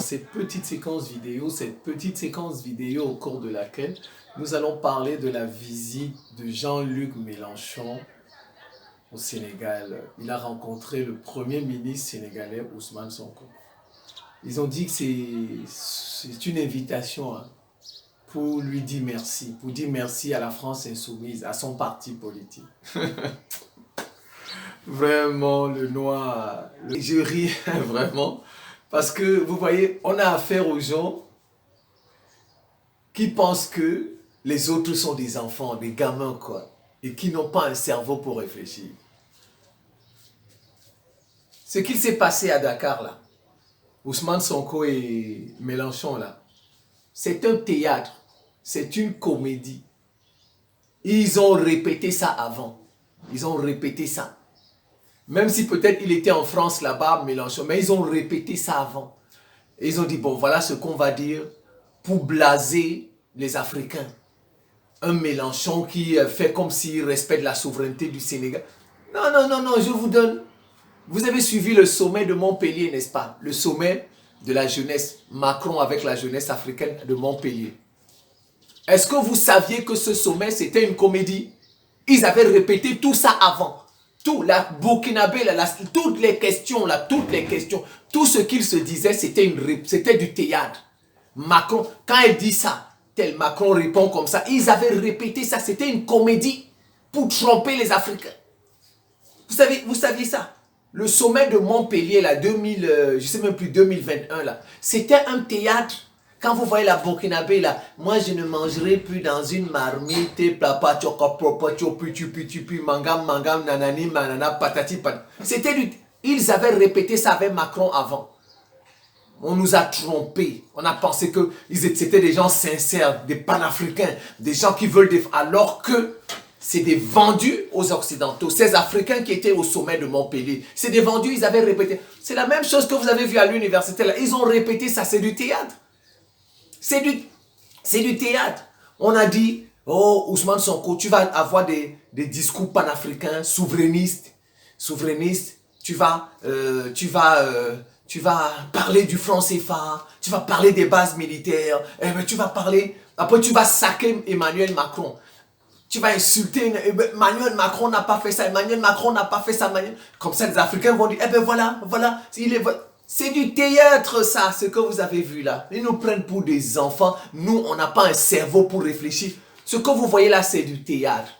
cette petite séquence vidéo au cours de laquelle nous allons parler de la visite de Jean-Luc Mélenchon au Sénégal. Il a rencontré le premier ministre sénégalais, Ousmane Sonko. Ils ont dit que c'est une invitation pour lui dire merci, pour dire merci à la France insoumise, à son parti politique. Vraiment, le noir, je ris vraiment, parce que vous voyez, on a affaire aux gens qui pensent que les autres sont des enfants, des gamins quoi, et qui n'ont pas un cerveau pour réfléchir. Ce qu'il s'est passé à Dakar là, Ousmane Sonko et Mélenchon là, c'est un théâtre, c'est une comédie. Ils ont répété ça avant, ils ont répété ça. Même si peut-être il était en France là-bas, Mélenchon, mais ils ont répété ça avant. Et ils ont dit, bon, voilà ce qu'on va dire pour blaser les Africains. Un Mélenchon qui fait comme s'il respecte la souveraineté du Sénégal. Non, non, non, non, je vous donne. Vous avez suivi le sommet de Montpellier, n'est-ce pas? Le sommet de la jeunesse, Macron avec la jeunesse africaine de Montpellier. Est-ce que vous saviez que ce sommet, c'était une comédie? Ils avaient répété tout ça avant. Tout, la Burkinabé, toutes les questions, tout ce qu'il se disait, c'était du théâtre. Macron, quand elle dit ça, tel Macron répond comme ça, ils avaient répété ça, c'était une comédie pour tromper les Africains. Vous saviez ça? Le sommet de Montpellier, là, je sais même plus, 2021, là, c'était un théâtre. Quand vous voyez la Burkinabé là, moi je ne mangerai plus dans une marmite, papa, mangam, nanani, manana, patati, patati. Ils avaient répété ça avec Macron avant. On nous a trompés. On a pensé que c'était des gens sincères, des panafricains, des gens qui veulent alors que c'est des vendus aux Occidentaux. Ces Africains qui étaient au sommet de Montpellier, c'est des vendus, ils avaient répété. C'est la même chose que vous avez vu à l'université là. Ils ont répété ça, c'est du théâtre. C'est du théâtre. On a dit, oh Ousmane Sonko, tu vas avoir des discours panafricains, souverainistes. Tu vas parler du franc CFA, tu vas parler des bases militaires, après tu vas saquer Emmanuel Macron. Tu vas insulter, Emmanuel Macron n'a pas fait ça, Comme ça les Africains vont dire, voilà, c'est du théâtre ça, ce que vous avez vu là. Ils nous prennent pour des enfants. Nous, on n'a pas un cerveau pour réfléchir. Ce que vous voyez là, c'est du théâtre.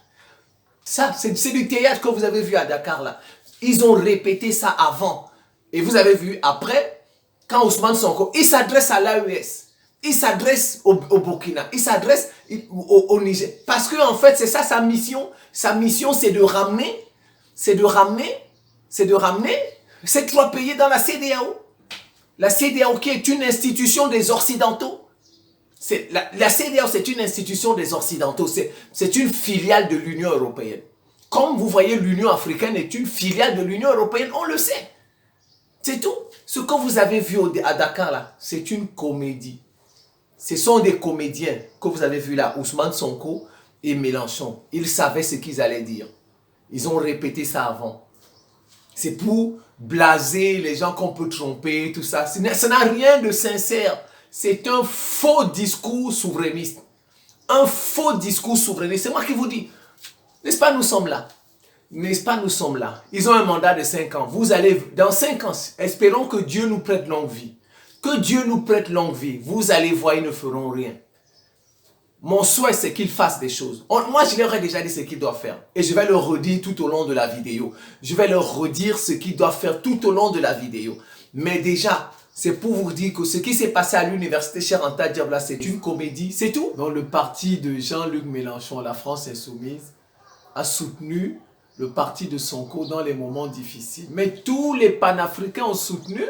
Ça, c'est du théâtre que vous avez vu à Dakar là. Ils ont répété ça avant. Et vous avez vu après, quand Ousmane Sonko, il s'adresse à l'AES. Il s'adresse au Burkina. Il s'adresse au Niger. Parce que en fait, c'est ça sa mission. Sa mission, c'est de ramener ces trois pays dans la CEDEAO. La CEDEAO qui est une institution des Occidentaux. La CEDEAO, c'est une institution des Occidentaux. C'est une filiale de l'Union européenne. Comme vous voyez, l'Union africaine est une filiale de l'Union européenne, on le sait. C'est tout. Ce que vous avez vu à Dakar, là, c'est une comédie. Ce sont des comédiens que vous avez vu là, Ousmane Sonko et Mélenchon. Ils savaient ce qu'ils allaient dire. Ils ont répété ça avant. C'est pour blaser les gens qu'on peut tromper, tout ça. Ça n'a rien de sincère. C'est un faux discours souverainiste. Un faux discours souverainiste. C'est moi qui vous dis. N'est-ce pas, nous sommes là. N'est-ce pas, nous sommes là. Ils ont un mandat de 5 ans. Vous allez, dans 5 ans, espérons que Dieu nous prête longue vie. Que Dieu nous prête longue vie. Vous allez voir, ils ne feront rien. Mon souhait, c'est qu'ils fassent des choses. Moi, je leur ai déjà dit ce qu'ils doivent faire. Et je vais leur redire tout au long de la vidéo. Je vais leur redire ce qu'ils doivent faire tout au long de la vidéo. Mais déjà, c'est pour vous dire que ce qui s'est passé à l'université Cheikh Anta Diop, là, c'est une comédie, c'est tout. Dans le parti de Jean-Luc Mélenchon, la France insoumise, a soutenu le parti de Sonko dans les moments difficiles. Mais tous les panafricains ont soutenu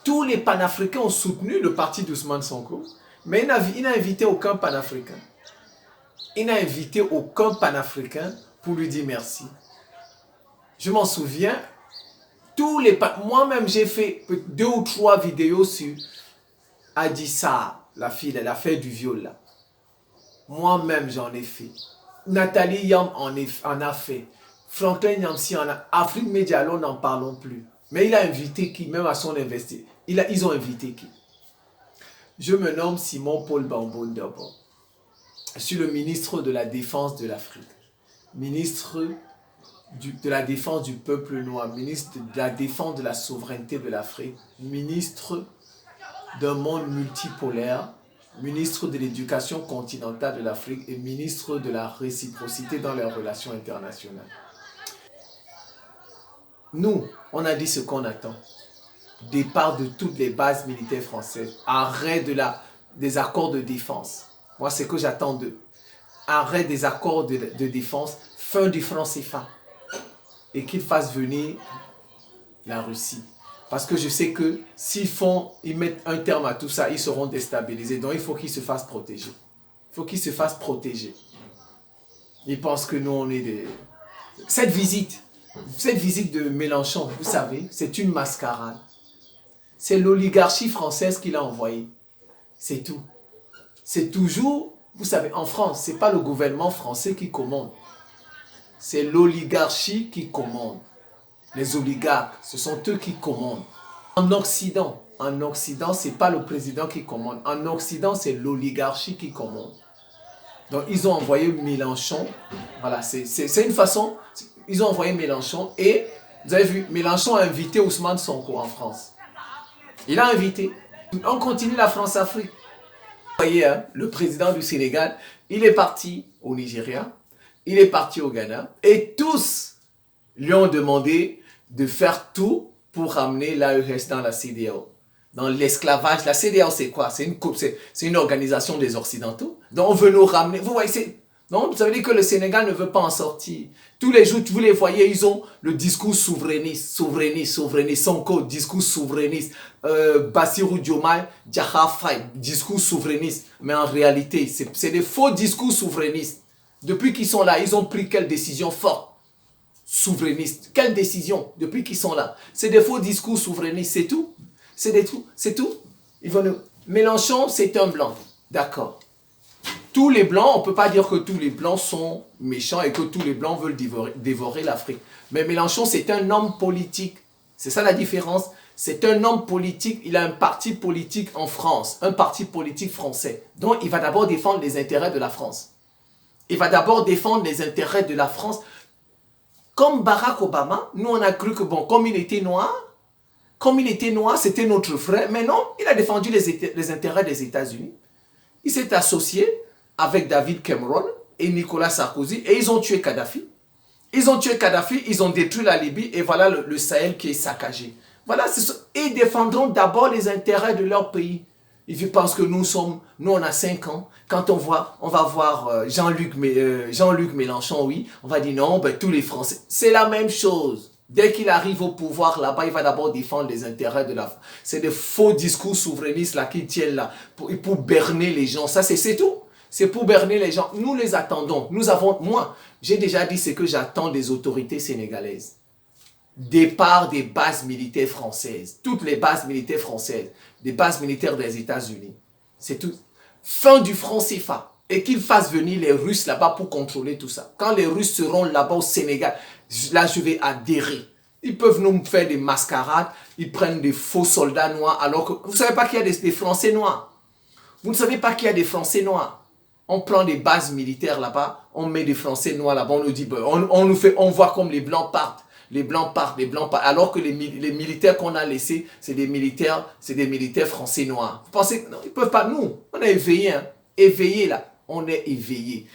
le parti d'Ousmane Sonko. Mais il n'a invité aucun panafricain. Il n'a invité aucun panafricain pour lui dire merci. Je m'en souviens, moi-même j'ai fait 2 ou 3 vidéos sur Adissa, la fille, l'affaire du viol là. Moi-même j'en ai fait. Nathalie Yam en a fait. Franklin Yamsi en a. Afrique Média, n'en parlons plus. Mais il a invité qui, même à son investissement. Ils ont invité qui? Je me nomme Simon-Paul Bambo Ndabo. Je suis le ministre de la Défense de l'Afrique, ministre de la Défense du peuple noir, ministre de la Défense de la souveraineté de l'Afrique, ministre d'un monde multipolaire, ministre de l'Éducation continentale de l'Afrique et ministre de la réciprocité dans les relations internationales. Nous, on a dit ce qu'on attend. Départ de toutes les bases militaires françaises, arrêt des accords de défense. Moi, c'est ce que j'attends d'eux. Arrêt des accords de défense, fin du franc CFA. Et qu'ils fassent venir la Russie. Parce que je sais que s'ils mettent un terme à tout ça, ils seront déstabilisés. Donc, il faut qu'ils se fassent protéger. Il faut qu'ils se fassent protéger. Ils pensent que nous, on est des... Cette visite de Mélenchon, vous savez, c'est une mascarade. C'est l'oligarchie française qui l'a envoyé. C'est tout. C'est toujours, vous savez, en France, ce n'est pas le gouvernement français qui commande. C'est l'oligarchie qui commande. Les oligarques, ce sont eux qui commandent. En Occident, ce n'est pas le président qui commande. En Occident, c'est l'oligarchie qui commande. Donc, ils ont envoyé Mélenchon. Voilà, c'est une façon. Ils ont envoyé Mélenchon et, vous avez vu, Mélenchon a invité Ousmane Sonko en France. Il a invité. On continue la France-Afrique. Vous voyez, hein, le président du Sénégal, il est parti au Nigeria, il est parti au Ghana, et tous lui ont demandé de faire tout pour ramener l'AES dans la CEDEAO. Dans l'esclavage, la CEDEAO c'est quoi? C'est une organisation des Occidentaux. Donc on veut nous ramener. Vous voyez, non, vous savez dire que le Sénégal ne veut pas en sortir. Tous les jours, vous les voyez, ils ont le discours souverainiste, Sonko, discours souverainiste, Bassirou Diomaye, Diakhar Faye, discours souverainiste. Mais en réalité, c'est des faux discours souverainistes. Depuis qu'ils sont là, ils ont pris quelle décision forte? Souverainiste. Quelle décision depuis qu'ils sont là? C'est des faux discours souverainistes, c'est tout. C'est tout. Ils vont nous... Mélenchon, c'est un blanc. D'accord. Tous les blancs, on ne peut pas dire que tous les blancs sont méchants et que tous les blancs veulent dévorer l'Afrique. Mais Mélenchon, c'est un homme politique. C'est ça la différence. C'est un homme politique. Il a un parti politique en France. Un parti politique français. Donc, il va d'abord défendre les intérêts de la France. Il va d'abord défendre les intérêts de la France. Comme Barack Obama, nous on a cru que bon, comme il était noir, c'était notre frère. Mais non, il a défendu les intérêts des États-Unis. Il s'est associé avec David Cameron et Nicolas Sarkozy et ils ont tué Kadhafi. Ils ont détruit la Libye et voilà le Sahel qui est saccagé. Voilà, ils défendront d'abord les intérêts de leur pays. Ils pensent que nous on a 5 ans. Quand on va voir Jean-Luc Mélenchon, oui, on va dire non, ben, tous les Français. C'est la même chose. Dès qu'il arrive au pouvoir là-bas, il va d'abord défendre les intérêts de la France. C'est des faux discours souverainistes là qui tiennent là pour berner les gens. Ça, c'est tout. C'est pour berner les gens. Nous les attendons. Moi, j'ai déjà dit ce que j'attends des autorités sénégalaises. Départ des bases militaires françaises. Toutes les bases militaires françaises. Des bases militaires des États-Unis. C'est tout. Fin du franc CFA. Et qu'ils fassent venir les Russes là-bas pour contrôler tout ça. Quand les Russes seront là-bas au Sénégal, là je vais adhérer. Ils peuvent nous faire des mascarades. Ils prennent des faux soldats noirs alors que... Vous ne savez pas qu'il y a des Français noirs. Vous ne savez pas qu'il y a des Français noirs. On prend des bases militaires là-bas. On met des Français noirs là-bas. On nous dit... On voit comme les Blancs partent. Les Blancs partent. Alors que les militaires qu'on a laissés, c'est des militaires français noirs. Vous pensez que non, ils ne peuvent pas. Nous, on est éveillés. Hein. Éveillés là. On est éveillés.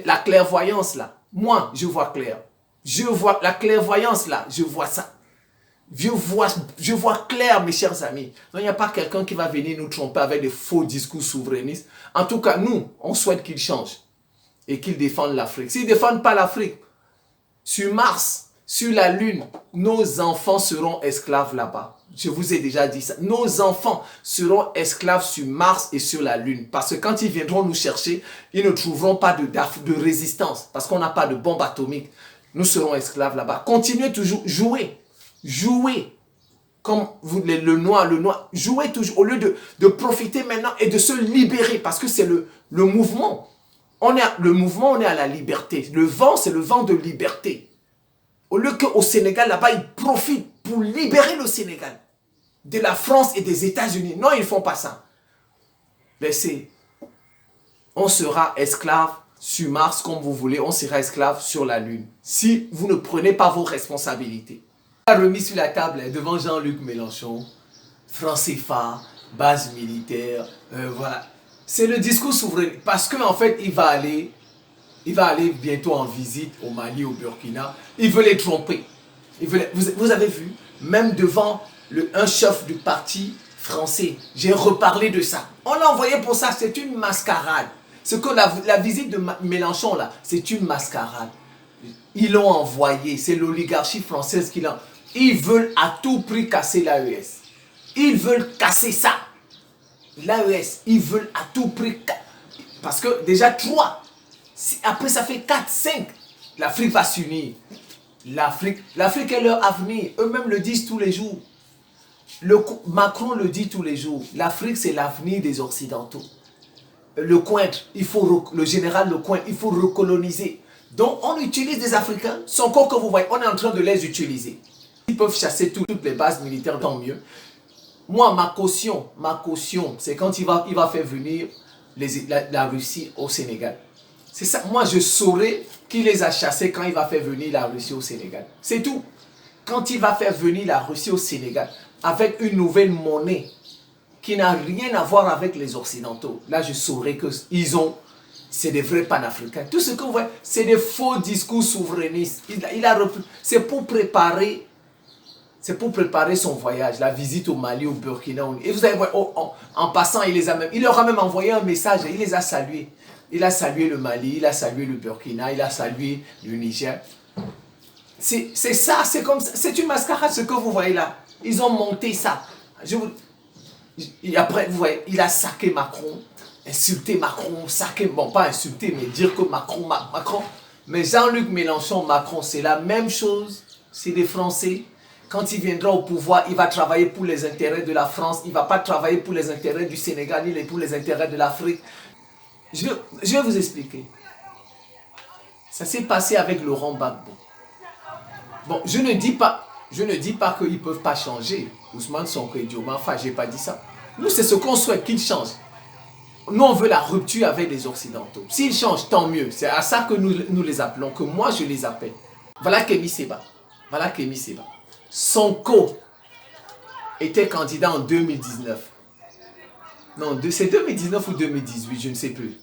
La clairvoyance là. Moi, je vois clair. Je vois la clairvoyance là. Je vois ça. Je vois clair, mes chers amis. Donc, il n'y a pas quelqu'un qui va venir nous tromper avec des faux discours souverainistes. En tout cas, nous, on souhaite qu'ils changent et qu'ils défendent l'Afrique. S'ils ne défendent pas l'Afrique, sur Mars, sur la Lune, nos enfants seront esclaves là-bas. Je vous ai déjà dit ça. Nos enfants seront esclaves sur Mars et sur la Lune. Parce que quand ils viendront nous chercher, ils ne trouveront pas de résistance. Parce qu'on n'a pas de bombe atomique. Nous serons esclaves là-bas. Continuez toujours, jouez. Comme le noir. Jouez toujours au lieu de profiter maintenant et de se libérer. Parce que c'est le mouvement. On est à la liberté. Le vent, c'est le vent de liberté. Au lieu qu'au Sénégal, là-bas, ils profitent pour libérer le Sénégal de la France et des États-Unis. Non, ils ne font pas ça. Laissez. On sera esclave sur Mars comme vous voulez, on sera esclave sur la Lune. Si vous ne prenez pas vos responsabilités. Il a remis sur la table devant Jean-Luc Mélenchon, franc CFA, base militaire, voilà. C'est le discours souverain. Parce qu'en fait, il va aller bientôt en visite au Mali, au Burkina. Il veut les tromper. Vous avez vu, même devant un chef du parti français, j'ai reparlé de ça. On l'a envoyé pour ça, c'est une mascarade. Ce que la visite de Mélenchon, là, c'est une mascarade. Ils l'ont envoyé, c'est l'oligarchie française qui l'a... Ils veulent à tout prix casser l'AES. Ils veulent casser ça. L'AES, ils veulent à tout prix... Parce que déjà 3, après ça fait 4, 5. L'Afrique va s'unir. L'Afrique est leur avenir. Eux-mêmes le disent tous les jours. Macron le dit tous les jours. L'Afrique, c'est l'avenir des Occidentaux. Lecointre, le général Lecointre, il faut recoloniser. Donc, on utilise des Africains. Son corps que vous voyez, on est en train de les utiliser. Ils peuvent chasser toutes les bases militaires, tant mieux. Moi, ma caution, c'est quand il va faire venir la Russie au Sénégal. C'est ça. Moi, je saurais qui les a chassés quand il va faire venir la Russie au Sénégal. C'est tout. Quand il va faire venir la Russie au Sénégal, avec une nouvelle monnaie qui n'a rien à voir avec les Occidentaux, là, je saurais que c'est des vrais panafricains. Tout ce que vous voyez, c'est des faux discours souverainistes. C'est pour préparer son voyage, la visite au Mali, au Burkina. Et vous allez voir, en passant, il leur a même envoyé un message, il les a salués. Il a salué le Mali, il a salué le Burkina, il a salué le Niger. C'est ça, c'est comme ça. C'est une mascarade ce que vous voyez là. Ils ont monté ça. Et après, vous voyez, il a saqué Macron, insulté Macron, saqué, bon pas insulté, mais dire que Macron. Mais Jean-Luc Mélenchon, Macron, c'est la même chose. C'est des Français. Quand il viendra au pouvoir, il va travailler pour les intérêts de la France. Il ne va pas travailler pour les intérêts du Sénégal, ni pour les intérêts de l'Afrique. Je vais vous expliquer. Ça s'est passé avec Laurent Gbagbo. Bon, je ne dis pas qu'ils ne peuvent pas changer. Ousmane Sonko et Dioma, enfin, je n'ai pas dit ça. Nous, c'est ce qu'on souhaite qu'ils changent. Nous, on veut la rupture avec les Occidentaux. S'ils changent, tant mieux. C'est à ça que nous les appelons, que moi, je les appelle. Voilà Kémi Séba. Sonko était candidat en 2019. Non, c'est 2019 ou 2018, je ne sais plus.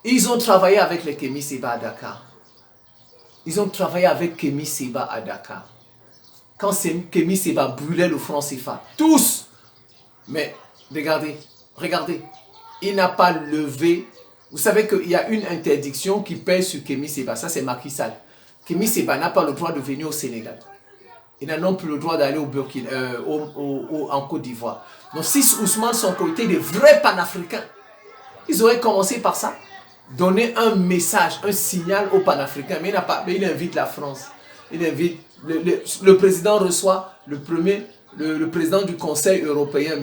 Ils ont travaillé avec les Kémi Séba à Dakar. Quand Kémi Séba brûlait le franc CFA. Tous. Mais regardez. Il n'a pas levé. Vous savez qu'il y a une interdiction qui pèse sur Kémi Séba. Ça, c'est Macky Sall. Kémi Séba n'a pas le droit de venir au Sénégal. Ils n'ont plus le droit d'aller au Burkina, en Côte d'Ivoire. Donc si Ousmane Sonko était des vrais panafricains, ils auraient commencé par ça. Donner un message, un signal aux panafricains. Mais il invite la France. Il invite, le président reçoit le président du Conseil européen,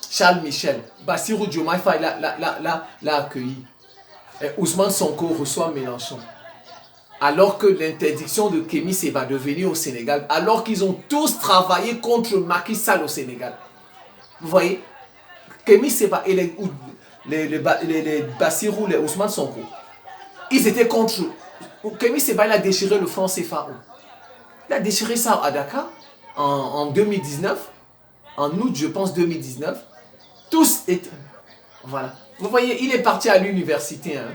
Charles Michel. Bassirou Diomaye Faye l'a accueilli. Et Ousmane Sonko reçoit Mélenchon. Alors que l'interdiction de Kémi Séba de venir au Sénégal, alors qu'ils ont tous travaillé contre Macky Sall au Sénégal. Vous voyez, Kémi Séba et les Bassirou, les Ousmane Sonko, ils étaient contre eux. Kémi Séba, il a déchiré le franc CFA. Il a déchiré ça à Dakar en 2019, en août, je pense, 2019. Tous étaient... Voilà. Vous voyez, il est parti à l'université, hein,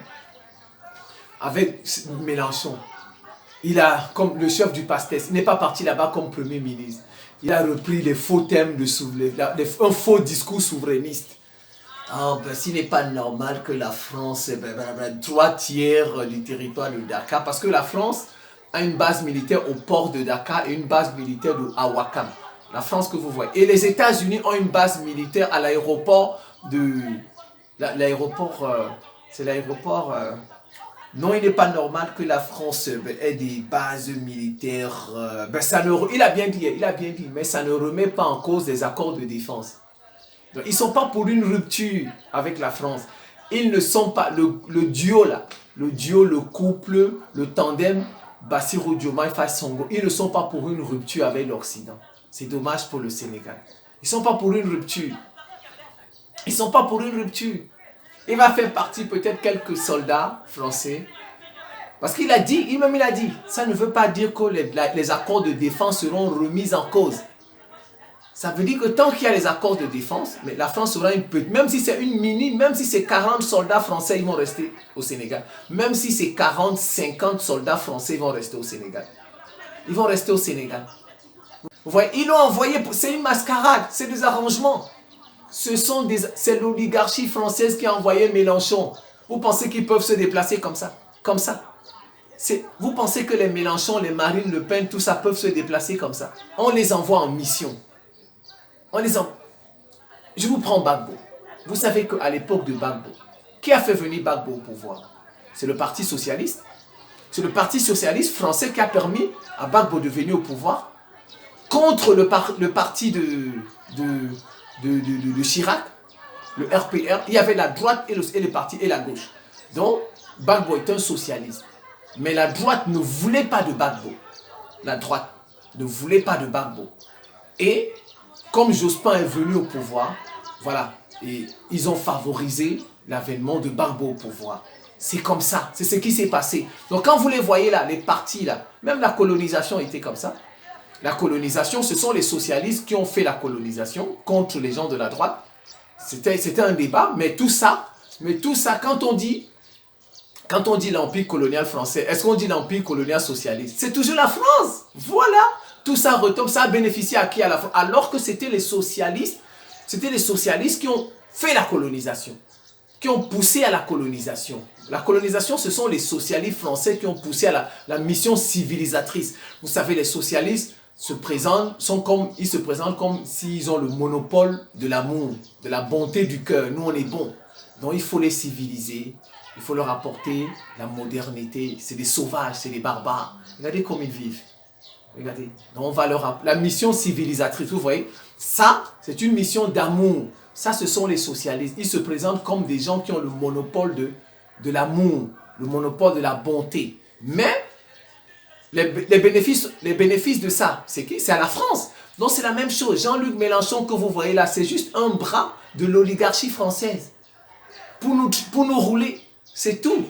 avec Mélenchon. Il a, comme le chef du PASTEF, il n'est pas parti là-bas comme Premier ministre. Il a repris les faux thèmes, un faux discours souverainiste. S'il n'est pas normal que la France, 3 tiers du territoire de Dakar, parce que la France a une base militaire au port de Dakar et une base militaire à Ouakam. La France que vous voyez. Et les États-Unis ont une base militaire à l'aéroport de... c'est l'aéroport... Non, il n'est pas normal que la France ait des bases militaires. Il a bien dit, mais ça ne remet pas en cause les accords de défense. Donc, ils ne sont pas pour une rupture avec la France. Ils ne sont pas, le duo là, le couple, le tandem, Bassirou Diomaye Faye Sonko, ils ne sont pas pour une rupture avec l'Occident. C'est dommage pour le Sénégal. Ils ne sont pas pour une rupture. Ils ne sont pas pour une rupture. Il va faire partie peut-être quelques soldats français. Parce qu'il a dit, il a dit, ça ne veut pas dire que les accords de défense seront remis en cause. Ça veut dire que tant qu'il y a les accords de défense, mais la France sera une petite, même si c'est une mini, même si c'est 40 soldats français, ils vont rester au Sénégal. Même si c'est 40, 50 soldats français, ils vont rester au Sénégal. Ils vont rester au Sénégal. Vous voyez, ils l'ont envoyé, c'est une mascarade, c'est des arrangements. C'est l'oligarchie française qui a envoyé Mélenchon. Vous pensez qu'ils peuvent se déplacer comme ça? Comme ça. Vous pensez que les Mélenchon, les Marine Le Pen, tout ça peuvent se déplacer comme ça? On les envoie en mission. Je vous prends Gbagbo. Vous savez qu'à l'époque de Gbagbo, qui a fait venir Gbagbo au pouvoir? C'est le Parti socialiste. C'est le Parti socialiste français qui a permis à Gbagbo de venir au pouvoir contre le parti de Chirac, le RPR. Il y avait la droite et le parti et la gauche. Donc, Gbagbo est un socialiste. Mais la droite ne voulait pas de Gbagbo. La droite ne voulait pas de Gbagbo. Et comme Jospin est venu au pouvoir, voilà, et ils ont favorisé l'avènement de Gbagbo au pouvoir. C'est comme ça, c'est ce qui s'est passé. Donc quand vous les voyez là, les partis là, même la colonisation était comme ça. La colonisation, ce sont les socialistes qui ont fait la colonisation contre les gens de la droite. C'était un débat, mais tout ça, quand on dit l'empire colonial français, est-ce qu'on dit l'empire colonial socialiste? C'est toujours la France. Voilà. Tout ça retombe, ça a bénéficié à qui à la fois? Alors que c'était les socialistes qui ont fait la colonisation, qui ont poussé à la colonisation. La colonisation, ce sont les socialistes français qui ont poussé à la mission civilisatrice. Vous savez, les socialistes se présentent comme s'ils ont le monopole de l'amour, de la bonté du cœur. Nous, on est bons. Donc, il faut les civiliser. Il faut leur apporter la modernité. C'est des sauvages, c'est des barbares. Regardez comme ils vivent. Regardez, donc on va la mission civilisatrice, vous voyez, ça, c'est une mission d'amour. Ça, ce sont les socialistes. Ils se présentent comme des gens qui ont le monopole de l'amour, le monopole de la bonté. Mais, les bénéfices de ça, c'est qui? C'est à la France. Donc, c'est la même chose. Jean-Luc Mélenchon que vous voyez là, c'est juste un bras de l'oligarchie française. Pour nous rouler. C'est tout.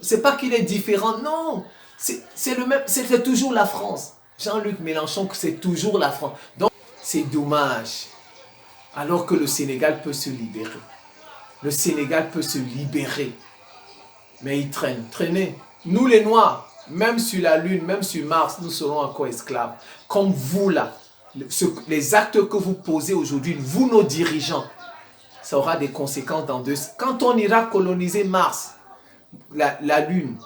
C'est pas qu'il est différent. Non. C'est le même. C'est toujours la France. Jean-Luc Mélenchon, c'est toujours la France. Donc, c'est dommage. Alors que le Sénégal peut se libérer. Le Sénégal peut se libérer. Mais il traînez. Nous les Noirs, même sur la Lune, même sur Mars, nous serons encore esclaves. Comme vous là, les actes que vous posez aujourd'hui, vous nos dirigeants, ça aura des conséquences dans Quand on ira coloniser Mars, la Lune,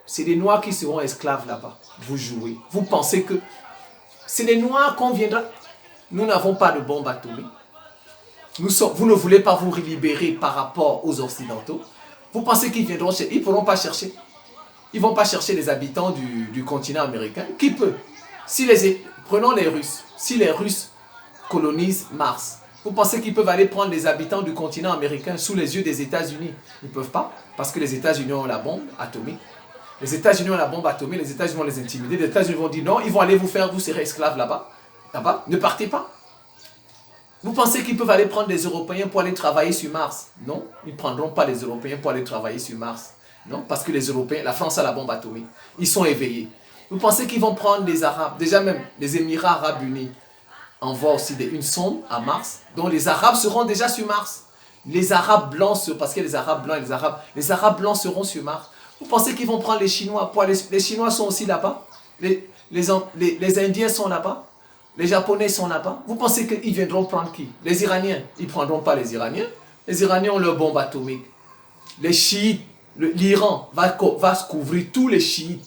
c'est les Noirs qui seront esclaves là-bas. Vous jouez. Vous pensez que c'est les Noirs qu'on viendra. Nous n'avons pas de bombe atomique. Vous ne voulez pas vous libérer par rapport aux Occidentaux. Vous pensez qu'ils viendront chercher? Ils ne pourront pas chercher. Ils ne vont pas chercher les habitants du continent américain. Qui peut? Prenons les Russes. Si les Russes colonisent Mars, vous pensez qu'ils peuvent aller prendre les habitants du continent américain sous les yeux des États-Unis? Ils ne peuvent pas, parce que les États-Unis ont la bombe atomique. Les États-Unis ont la bombe atomique, les États-Unis vont les intimider. Les États-Unis vont dire non, ils vont aller vous serez esclaves là-bas. Là-bas, ne partez pas. Vous pensez qu'ils peuvent aller prendre des Européens pour aller travailler sur Mars? Non, ils ne prendront pas les Européens pour aller travailler sur Mars. Non, parce que les Européens, la France a la bombe atomique. Ils sont éveillés. Vous pensez qu'ils vont prendre les Arabes? Déjà même, les Émirats Arabes Unis envoient aussi une sonde à Mars. Donc les Arabes seront déjà sur Mars. Les Arabes blancs, parce que les Arabes blancs et les Arabes blancs seront sur Mars. Vous pensez qu'ils vont prendre les Chinois? Les Chinois sont aussi là-bas. Les Indiens sont là-bas. Les Japonais sont là-bas. Vous pensez qu'ils viendront prendre qui? Les Iraniens. Ils ne prendront pas les Iraniens. Les Iraniens ont leur bombe atomique. Les chiites, l'Iran va se couvrir tous les chiites.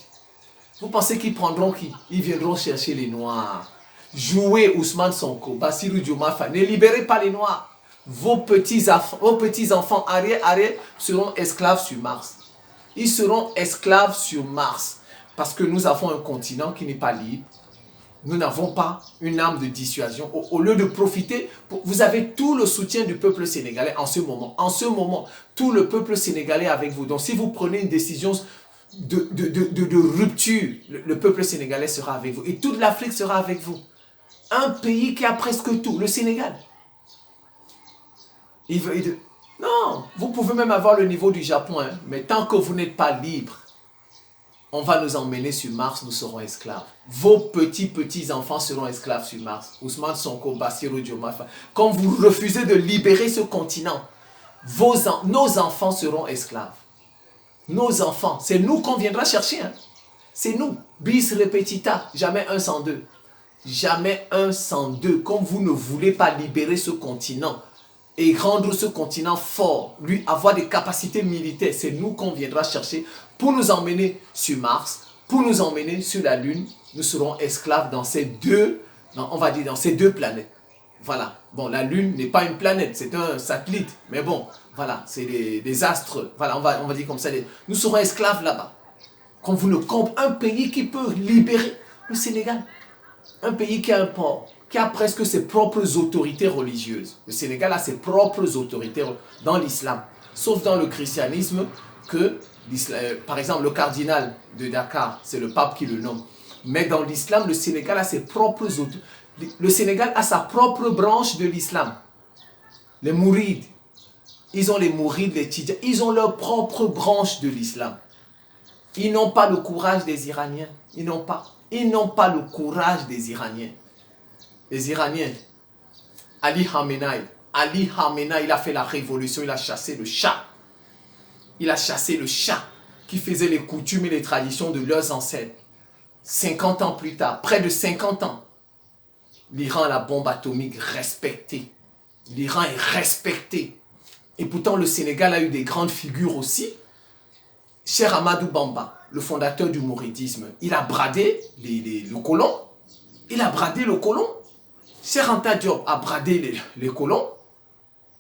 Vous pensez qu'ils prendront qui? Ils viendront chercher les Noirs. Jouez Ousmane Sonko, Bassirou Diomaye Faye. Ne libérez pas les Noirs. Vos petits-enfants arrière seront esclaves sur Mars. Ils seront esclaves sur Mars. Parce que nous avons un continent qui n'est pas libre. Nous n'avons pas une arme de dissuasion. Au lieu de profiter, vous avez tout le soutien du peuple sénégalais en ce moment. En ce moment, tout le peuple sénégalais est avec vous. Donc si vous prenez une décision de rupture, le peuple sénégalais sera avec vous. Et toute l'Afrique sera avec vous. Un pays qui a presque tout, le Sénégal. Non, vous pouvez même avoir le niveau du Japon, hein, mais tant que vous n'êtes pas libre, on va nous emmener sur Mars, nous serons esclaves. Vos petits-enfants seront esclaves sur Mars. Ousmane Sonko, Bassirou Diomaye Faye. Quand vous refusez de libérer ce continent, nos enfants seront esclaves. Nos enfants, c'est nous qu'on viendra chercher. Hein. C'est nous. Bis repetita, jamais un sans deux. Jamais un sans deux. Comme vous ne voulez pas libérer ce continent et rendre ce continent fort, lui avoir des capacités militaires, c'est nous qu'on viendra chercher pour nous emmener sur Mars, pour nous emmener sur la Lune. Nous serons esclaves dans ces deux, on va dire dans ces deux planètes. Voilà. Bon, la Lune n'est pas une planète, c'est un satellite. Mais bon, voilà, c'est des astres. Voilà, on va dire comme ça. Nous serons esclaves là-bas. Quand vous ne comprenez, un pays qui peut libérer le Sénégal. Un pays qui a un port, qui a presque ses propres autorités religieuses. Le Sénégal a ses propres autorités dans l'islam. Sauf dans le christianisme que, par exemple, le cardinal de Dakar, c'est le pape qui le nomme. Mais dans l'islam, le Sénégal a ses propres autorités. Le Sénégal a sa propre branche de l'islam. Les mourides. Ils ont les mourides, les tidjans. Ils ont leur propre branche de l'islam. Ils n'ont pas le courage des Iraniens. Ils n'ont pas le courage des Iraniens. Les Iraniens, Ali Khamenei, il a fait la révolution, il a chassé le Shah. Il a chassé le Shah qui faisait les coutumes et les traditions de leurs ancêtres. 50 ans plus tard, près de 50 ans, l'Iran a la bombe atomique respectée. L'Iran est respecté. Et pourtant, le Sénégal a eu des grandes figures aussi. Cheikh Ahmadou Bamba, le fondateur du mouridisme, il a bradé le colon. Il a bradé le colon. Cheikh Anta Diop a bradé les colons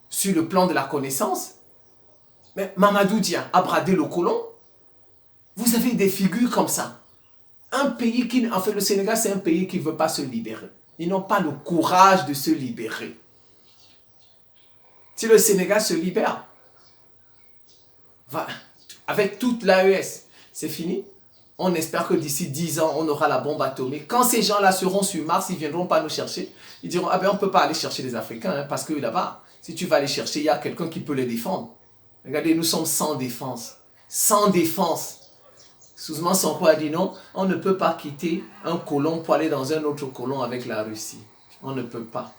sur le plan de la connaissance. Mais Mamadou Dia a bradé le colon. Vous avez des figures comme ça. Un pays qui, en fait, le Sénégal, c'est un pays qui ne veut pas se libérer. Ils n'ont pas le courage de se libérer. Si le Sénégal se libère, avec toute l'AES, c'est fini. On espère que d'ici 10 ans, on aura la bombe atomique. Quand ces gens-là seront sur Mars, ils ne viendront pas nous chercher. Ils diront, ah ben on ne peut pas aller chercher les Africains, hein, parce que là-bas, si tu vas les chercher, il y a quelqu'un qui peut les défendre. Regardez, nous sommes sans défense. Sans défense. Ousmane Sonko a dit non, on ne peut pas quitter un colon pour aller dans un autre colon avec la Russie. On ne peut pas.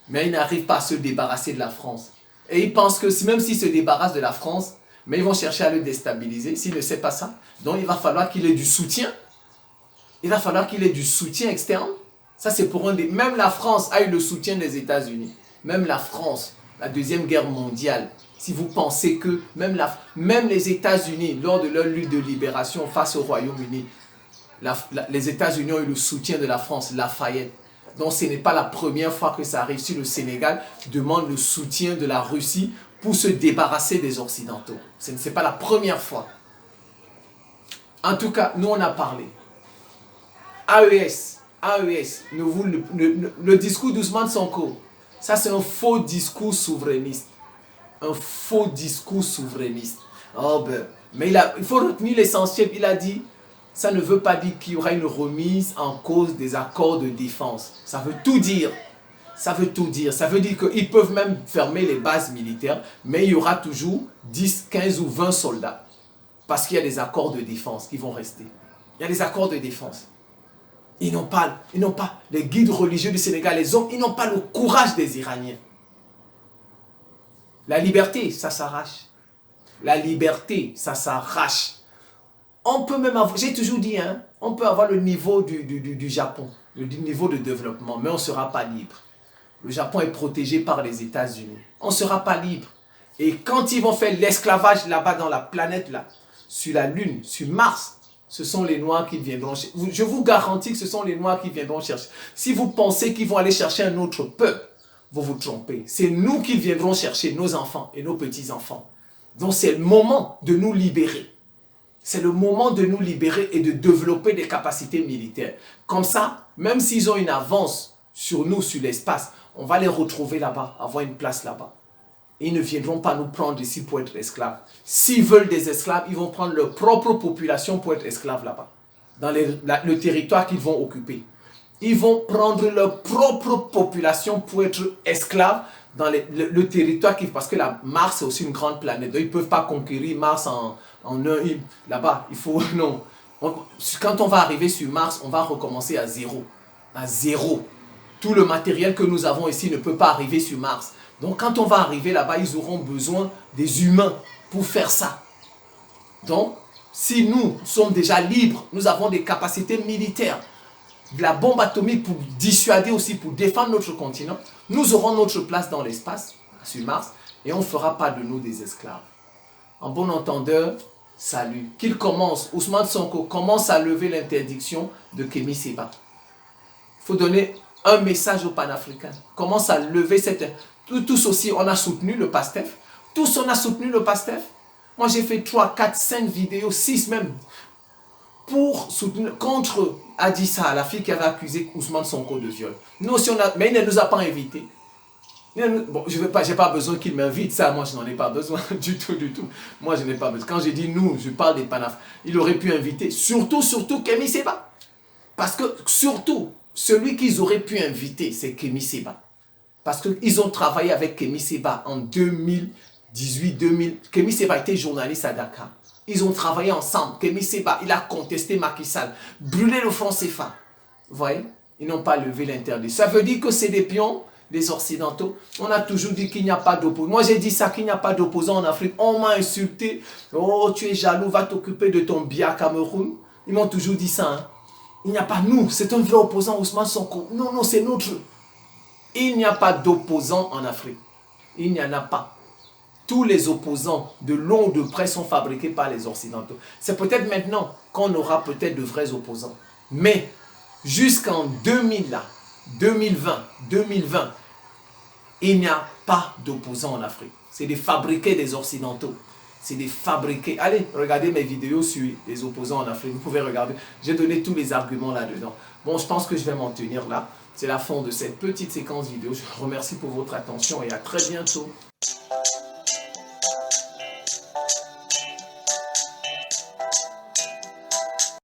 Mais ils n'arrivent pas à se débarrasser de la France. Et ils pensent que même s'ils se débarrassent de la France, mais ils vont chercher à le déstabiliser. S'il ne sait pas ça, donc il va falloir qu'il ait du soutien. Il va falloir qu'il ait du soutien externe. Ça, c'est pour un des... Même la France a eu le soutien des États-Unis. Même la France, la Deuxième Guerre mondiale. Si vous pensez que même les États-Unis, lors de leur lutte de libération face au Royaume-Uni, les États-Unis ont eu le soutien de la France, Lafayette. Donc ce n'est pas la première fois que ça arrive. Si le Sénégal demande le soutien de la Russie pour se débarrasser des Occidentaux. Ce n'est pas la première fois. En tout cas, nous on a parlé. AES, le discours d'Ousmane Sonko, ça c'est un faux discours souverainiste. Un faux discours souverainiste. Oh ben, mais il faut retenir l'essentiel. Il a dit, ça ne veut pas dire qu'il y aura une remise en cause des accords de défense. Ça veut tout dire. Ça veut tout dire. Ça veut dire qu'ils peuvent même fermer les bases militaires, mais il y aura toujours 10, 15 ou 20 soldats. Parce qu'il y a des accords de défense qui vont rester. Il y a des accords de défense. Ils n'ont pas, les guides religieux du Sénégal, les hommes, ils n'ont pas le courage des Iraniens. La liberté, ça s'arrache. La liberté, ça s'arrache. On peut même avoir, j'ai toujours dit, hein, on peut avoir le niveau du Japon, le niveau de développement, mais on ne sera pas libre. Le Japon est protégé par les États-Unis. On ne sera pas libre. Et quand ils vont faire l'esclavage là-bas dans la planète, là, sur la Lune, sur Mars, ce sont les Noirs qui viendront chercher. Je vous garantis que ce sont les Noirs qui viendront chercher. Si vous pensez qu'ils vont aller chercher un autre peuple, vous vous trompez. C'est nous qui viendrons chercher nos enfants et nos petits-enfants. Donc c'est le moment de nous libérer. C'est le moment de nous libérer et de développer des capacités militaires. Comme ça, même s'ils ont une avance sur nous, sur l'espace, on va les retrouver là-bas, avoir une place là-bas. Et ils ne viendront pas nous prendre ici pour être esclaves. S'ils veulent des esclaves, ils vont prendre leur propre population pour être esclaves là-bas. Dans le territoire qu'ils vont occuper. Ils vont prendre leur propre population pour être esclaves dans le territoire, parce que Mars c'est aussi une grande planète, donc ils ne peuvent pas conquérir Mars en là-bas, il faut, non. Quand on va arriver sur Mars, on va recommencer à zéro. À zéro. Tout le matériel que nous avons ici ne peut pas arriver sur Mars. Donc quand on va arriver là-bas, ils auront besoin des humains pour faire ça. Donc, si nous sommes déjà libres, nous avons des capacités militaires, de la bombe atomique pour dissuader aussi, pour défendre notre continent, nous aurons notre place dans l'espace, sur Mars, et on ne fera pas de nous des esclaves. En bon entendeur, salut. Qu'il commence, Ousmane Sonko commence à lever l'interdiction de Kémy Séba. Il faut donner un message aux panafricains. Commence à lever cette... Tous aussi, on a soutenu le PASTEF. Tous, on a soutenu le PASTEF. Moi, j'ai fait 3, 4, 5 vidéos, 6 même, pour soutenir, contre Adissa, la fille qui avait accusé Ousmane Sonko de viol. Nous aussi, mais il ne nous a pas invités. Bon, je n'ai pas besoin qu'il m'invite, ça, moi, je n'en ai pas besoin du tout, du tout. Moi, je n'ai pas besoin. Quand je dis nous, je parle des panafricains. Il aurait pu inviter, surtout Kémy Séba. Parce que, surtout, celui qu'ils auraient pu inviter, c'est Kémy Séba. Parce qu'ils ont travaillé avec Kémy Séba en 2018-2000. Kémy Séba était journaliste à Dakar. Ils ont travaillé ensemble. Kémy Séba, il a contesté Macky Sall, brûlé le franc CFA. Vous voyez? Ils n'ont pas levé l'interdit. Ça veut dire que c'est des pions, des Occidentaux. On a toujours dit qu'il n'y a pas d'opposants. Moi, j'ai dit ça, qu'il n'y a pas d'opposants en Afrique. On m'a insulté. Oh, tu es jaloux, va t'occuper de ton bien Cameroun. Ils m'ont toujours dit ça. Hein. Il n'y a pas nous. C'est un vrai opposant, Ousmane Sonko. Non, non, c'est notre. Il n'y a pas d'opposants en Afrique. Il n'y en a pas. Tous les opposants, de long ou de près, sont fabriqués par les Occidentaux. C'est peut-être maintenant qu'on aura peut-être de vrais opposants. Mais jusqu'en 2020, il n'y a pas d'opposants en Afrique. C'est des fabriqués des Occidentaux. C'est des fabriqués. Allez, regardez mes vidéos sur les opposants en Afrique. Vous pouvez regarder. J'ai donné tous les arguments là-dedans. Bon, je pense que je vais m'en tenir là. C'est la fin de cette petite séquence vidéo. Je vous remercie pour votre attention et à très bientôt.